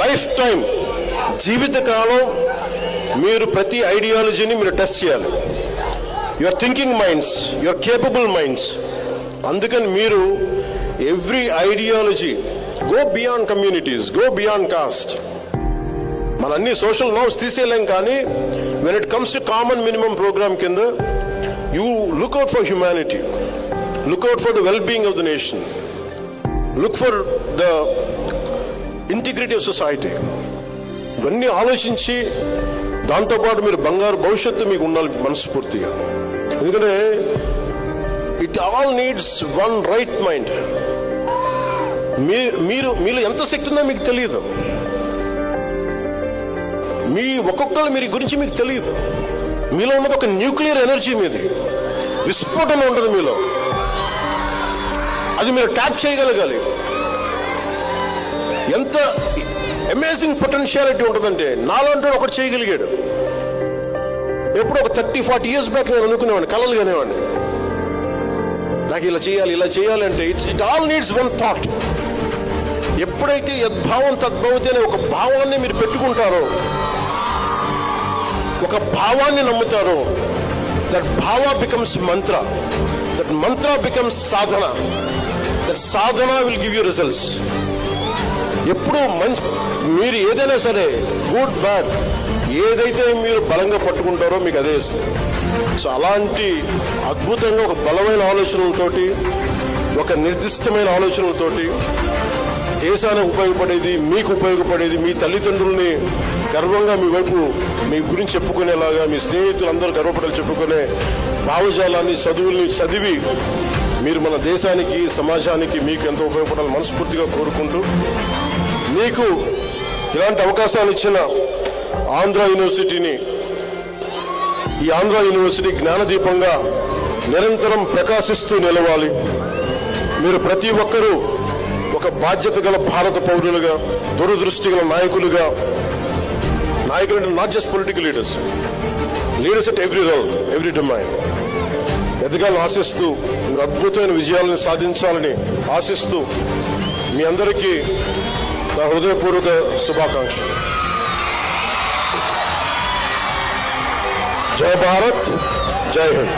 Life time, జీవితకాలం మీరు ప్రతి ఐడియాలజీని మీరు టెస్ట్ చేయాలి. Your thinking minds, your capable minds. అందుకని మీరు every ideology go beyond communities, go beyond caste. మన అన్ని సోషల్ నార్మ్స్ తీసేయలేం, కానీ when it comes to common minimum programme కింద you look out for humanity, look out for the well being of the nation, look for the integrity of society. ఇవన్నీ ఆలోచించి దాంతోపాటు మీరు బంగారు భవిష్యత్తు మీకు ఉండాలి మనస్ఫూర్తిగా. ఎందుకంటే it all needs one right mind. మీలో ఎంత శక్తి ఉందో మీకు తెలియదు. ఒక్కొక్కరు మీ గురించి మీకు తెలియదు. మీలో ఉన్నది ఒక న్యూక్లియర్ ఎనర్జీ, మీది విస్ఫోటన ఉంటుంది మీలో. అది మీరు ట్యాప్ చేయగలగాలి. ఎంత అమేజింగ్ పొటెన్షియాలిటీ ఉంటుందంటే నాలంటే ఒకటి చేయగలిగాడు. ఎప్పుడు ఒక 30-40 years బ్యాక్ నేను అనుకునేవాడిని, కలలు కానివాడిని, నాకు ఇలా చేయాలి అంటే it all needs one thought. ఎప్పుడైతే యద్భావం తద్భవతి అనే ఒక భావాన్ని మీరు పెట్టుకుంటారో, ఒక భావాన్ని నమ్ముతారో, దట్ భావ becomes Mantra, that Mantra becomes Sadhana, that Sadhana will give you results. ఎప్పుడు మీరు ఏదైనా సరే, గుడ్ బ్యాడ్, ఏదైతే మీరు బలంగా పట్టుకుంటారో మీకు అదే ఇస్తుంది. సో అలాంటి అద్భుతంగా ఒక బలమైన ఆలోచనలతోటి, ఒక నిర్దిష్టమైన ఆలోచనలతోటి దేశానికి ఉపయోగపడేది, మీకు ఉపయోగపడేది, మీ తల్లిదండ్రుల్ని గర్వంగా మీ వైపు మీ గురించి చెప్పుకునేలాగా, మీ స్నేహితులందరూ గర్వపడాలి చెప్పుకునే భావజాలాన్ని, చదువుల్ని చదివి మీరు మన దేశానికి, సమాజానికి మీకు ఎంతో ఉపయోగపడాలని మనస్ఫూర్తిగా కోరుకుంటూ, మీకు ఇలాంటి అవకాశాలు ఇచ్చిన ఆంధ్ర యూనివర్సిటీని, ఈ ఆంధ్ర యూనివర్సిటీ జ్ఞానదీపంగా నిరంతరం ప్రకాశిస్తూ నిలవాలి. మీరు ప్రతి ఒక్కరూ ఒక బాధ్యత గల భారత పౌరులుగా, దూరదృష్టి గల నాయకులుగా, నాయకులు not just political leaders, leaders at every role, every domain ఎదగాలని ఆశిస్తూ, మీరు అద్భుతమైన విజయాలను సాధించాలని ఆశిస్తూ, మీ అందరికీ నా హృదయపూర్వక శుభాకాంక్షలు. జై భారత్, జై హింద్.